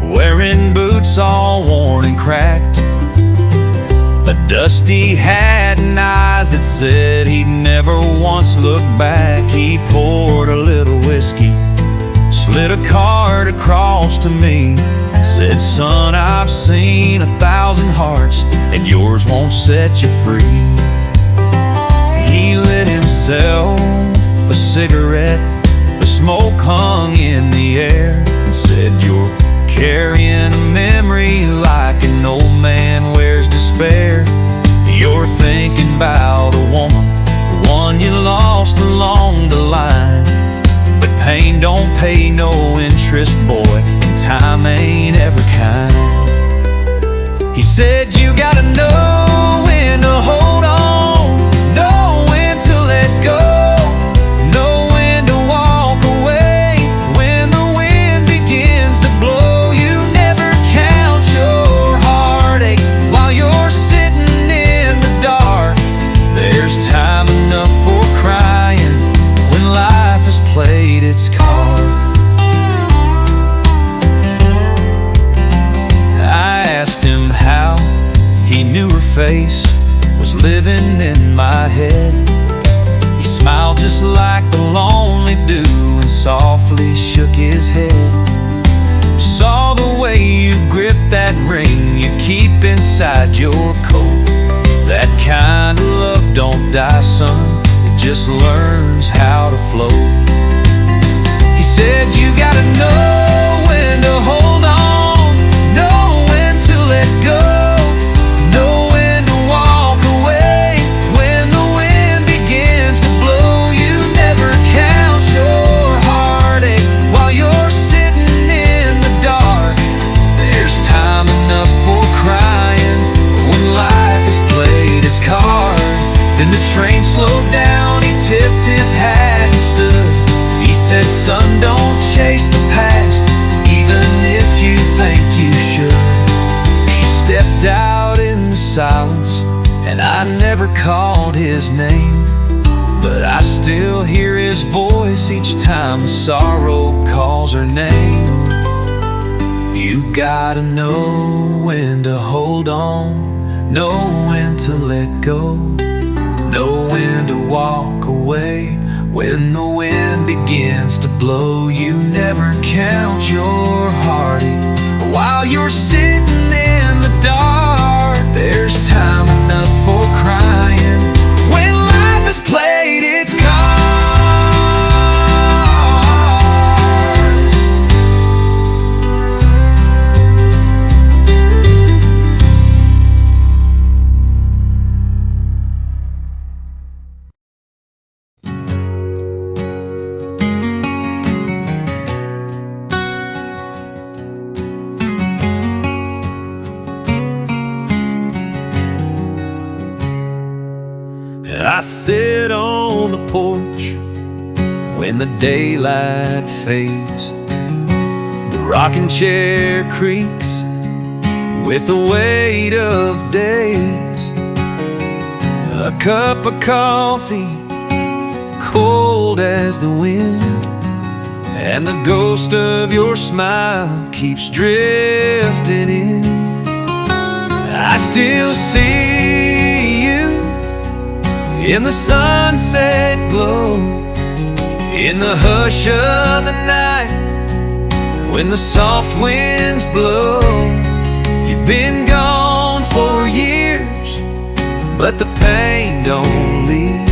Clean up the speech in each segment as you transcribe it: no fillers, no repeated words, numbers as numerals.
wearing boots all worn and cracked, a dusty hat and eyes that said he'd never once look back. He poured a little whiskey, slid a card across to me, said, "Son, I've seen 1,000 hearts, and yours won't set you free." He lit himself a cigarette, the smoke hung in the air, and said, "You're carrying a memory like an old man wears despair. You're thinking about a woman, the one you lost along the line. But pain don't pay no interest, boy, and time ain't ever kind." He said, "You gotta know when to hold on, know when to let go, know when to walk away when the wind begins to blow. You never count your heartache while you're sitting in the dark. There's time enough for crying when life has played its card." I asked him how he knew her face was living in my head. He smiled just like the lonely dew and softly shook his head. "Saw the way you grip that ring you keep inside your coat. That kind of love don't die, son, it just learns how to float." He said, "You gotta know when to hold on, know when to let go, know when to walk away when the wind begins to blow. You never count your heartache while you're sitting in the dark. There's time enough for crying when life has played its card." Then the train slowed down, he tipped his hat and stood. He said, "Son, don't chase the past, even if you think you should." He stepped out in the silence, and I never called his name, but I still hear his voice each time sorrow calls her name. You gotta know when to hold on, know when to let go, know when to walk away when the wind begins to blow. You never count your heartache while you're sitting in the dark. There's time enough for crying when life has played its cards. I sit on the porch when the daylight fades. The rocking chair creaks with the weight of days. A cup of coffee, cold as the wind, and the ghost of your smile keeps drifting in. I still see you in the sunset glow, in the hush of the night, when the soft winds blow. You've been gone for years, but the pain don't leave.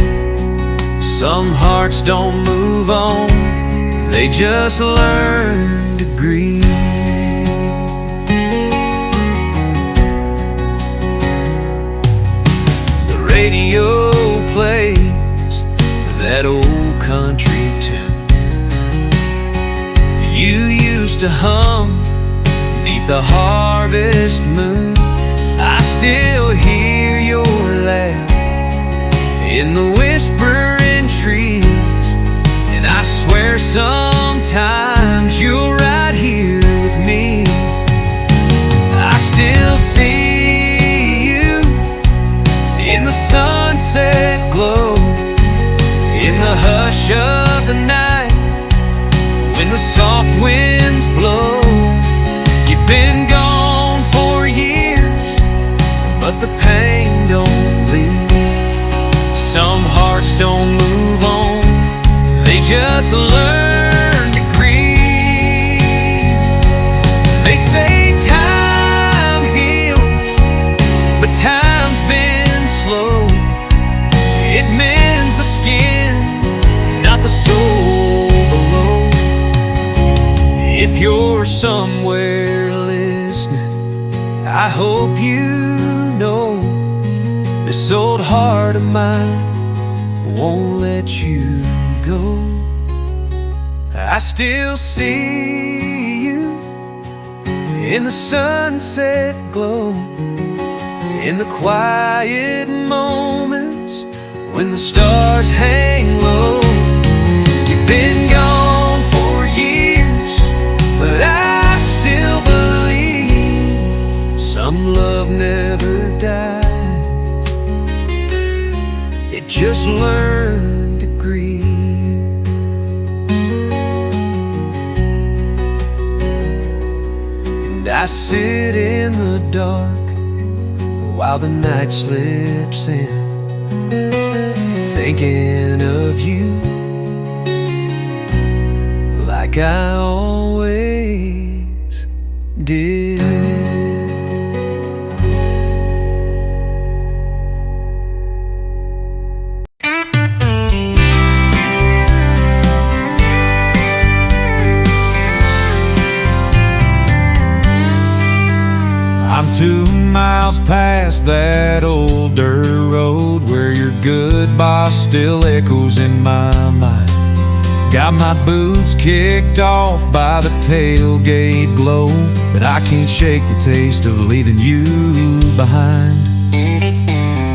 Some hearts don't move on, they just learn to grieve. The radio plays that old country tune you used to hum beneath the harvest moon. I still hear your laugh in the whispering trees, and I swear sometimes you're right here with me. I still see you in the sunset glow, in the hush of the night, when the soft winds blow. must learn to grieve. They say time heals, but time's been slow. It mends the skin, not the soul below. If you're somewhere listening, I hope you know this old heart of mine won't let you go. I still see you in the sunset glow, in the quiet moments when the stars hang low. You've been gone for years, but I still believe some love never dies. It just learned to grieve. And I sit in the dark while the night slips in, thinking of you like I always did. I'm 2 miles past that old dirt road where your goodbye still echoes in my mind. Got my boots kicked off by the tailgate glow, but I can't shake the taste of leaving you behind.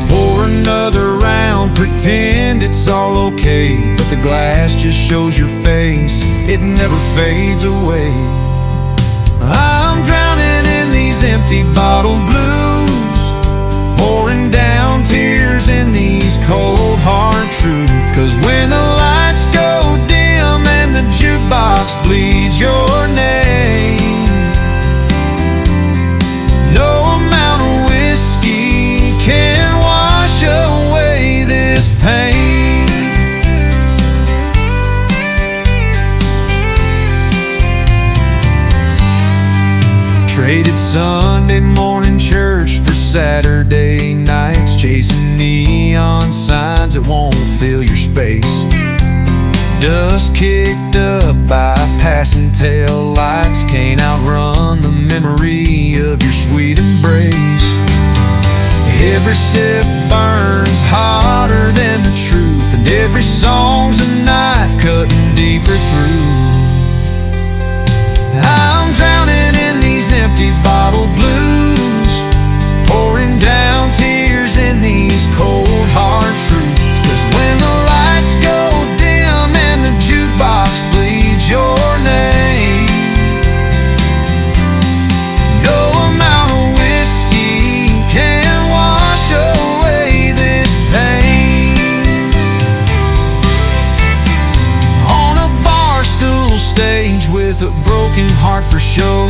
Pour another round, pretend it's all okay, but the glass just shows your face, it never fades away. I'm drowning in these empty bottle blues, pouring down tears in these cold hard truths. 'Cause when the lights go dim and the jukebox bleeds your name, no amount of whiskey can wash away this pain. Traded Sunday morning church for Saturday nights, chasing neon signs that won't fill your space. Dust kicked up by passing tail lights can't outrun the memory of your sweet embrace. Every sip burns hotter than the truth, and every song's a knife cutting deeper through. I'm drowning in these empty bottle blues, pouring down tears in these cold hard truths. 'Cause when the lights go dim and the jukebox bleeds your name, no amount of whiskey can wash away this pain. On a bar stool stage with a broken heart for show,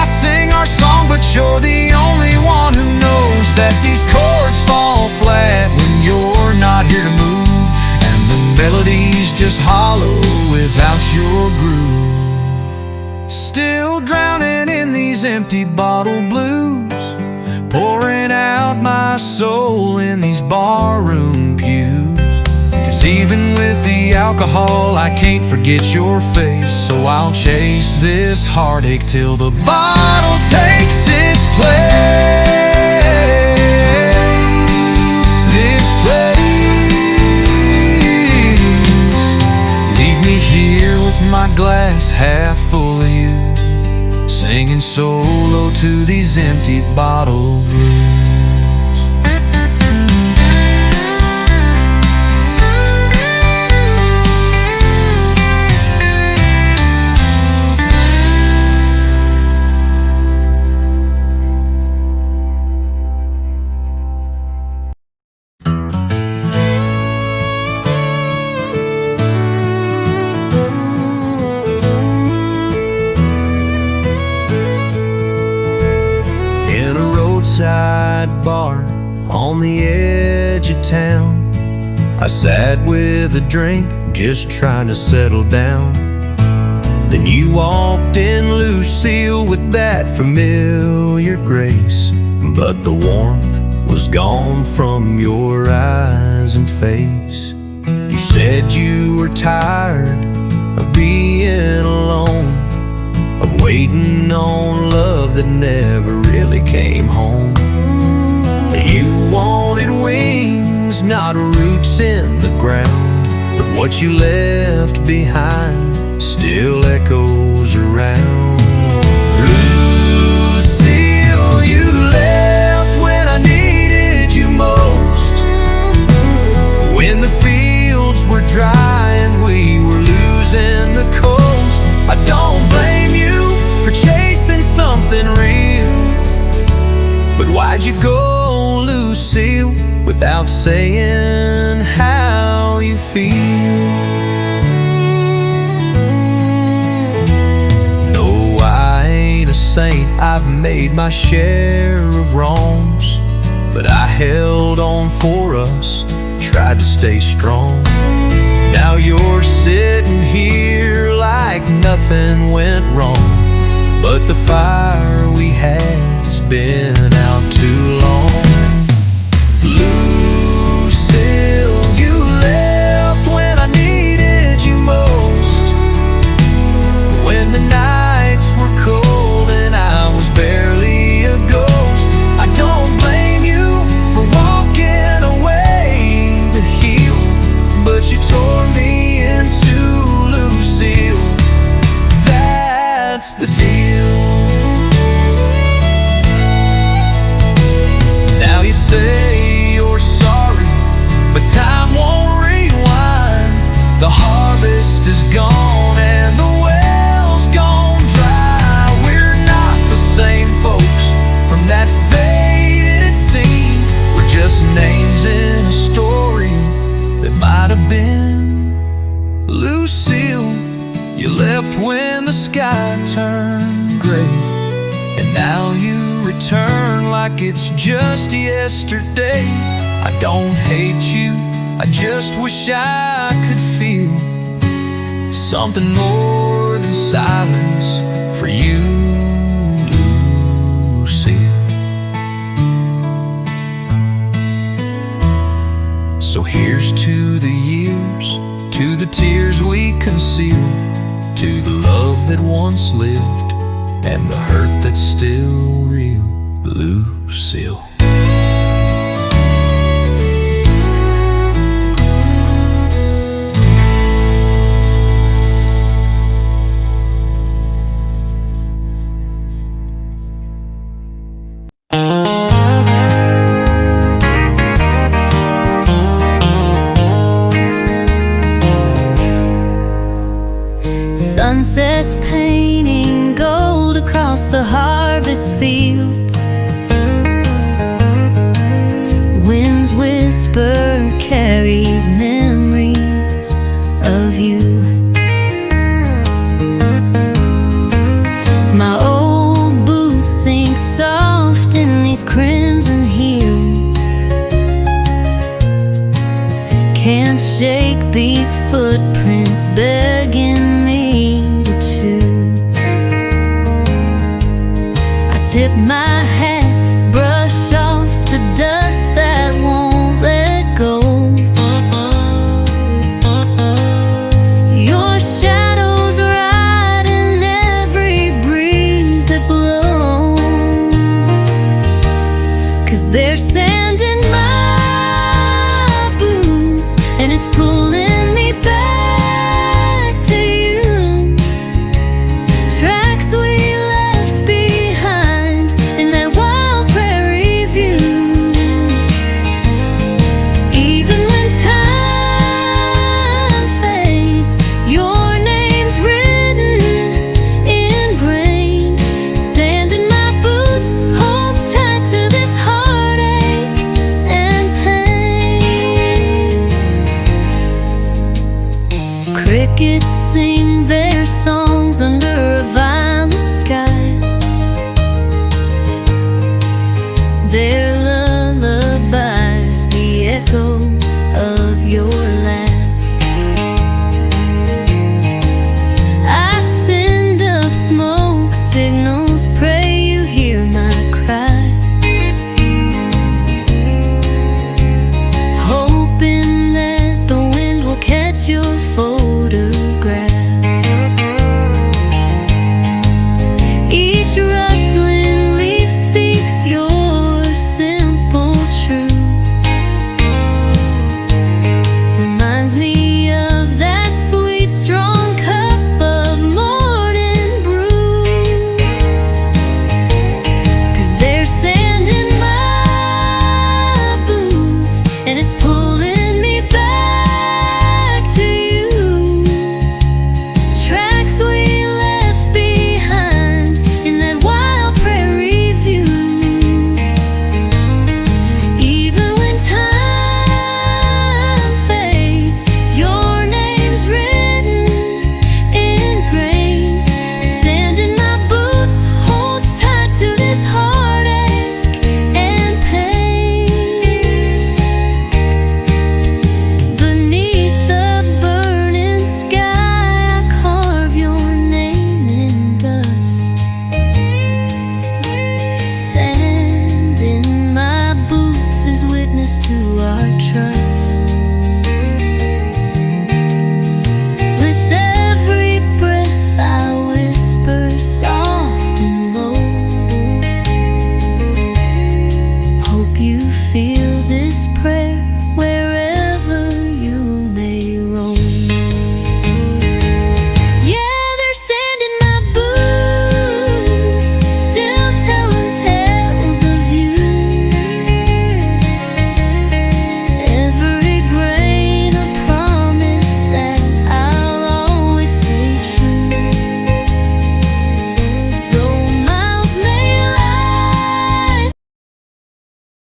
I sing our song, but you're the only one who knows that these chords fall flat when you're not here to move, and the melody's just hollow without your groove. Still drowning in these empty bottle blues, pouring out my soul in these barroom pews. 'Cause even with the alcohol I can't forget your face, so I'll chase this heartache till the bottle takes its place. Its place. Leave me here with my glass half full of you, singing solo to these empty bottle blues. Bar on the edge of town, I sat with a drink just trying to settle down. Then you walked in, Lucille, with that familiar grace, but the warmth was gone from your eyes and face. You said you were tired of being alone, of waiting on love that never really came home. You wanted wings, not roots in the ground, but what you left behind still echoes around. Lucille, you left when I needed you most, when the fields were dry and we were losing the coast. I don't blame you for chasing something real, but why'd you go, Lucille, without saying how you feel? No, I ain't a saint, I've made my share of wrongs, but I held on for us, tried to stay strong. Now you're sitting here like nothing went wrong, but the fire we had's been out too long. Lucille, you left when I needed you most, when the nights were cold and I was barely a ghost. I don't blame you for walking away to heal, but you tore me in two, Lucille. That's the deal. Now you say you're sorry, but time won't rewind. The harvest is gone and the well's gone dry. We're not the same folks from that faded scene. We're just names in a story that might have been. Lucille, you left when the sky turned gray, and now you return like it's just yesterday. I don't hate you, I just wish I could feel something more than silence for you, Lucille. So here's to the years, to the tears we conceal, to the love that once lived and the hurt that's still real, Lucille. Sunsets painting gold across the harvest fields. Wind's whisper carries memories of you. My old boots sink soft in these crimson heels. Can't shake these footprints begging me to choose. I tip my hat, brush off the dust that won't let go. Your shadow's right in every breeze that blows, 'cause they're saying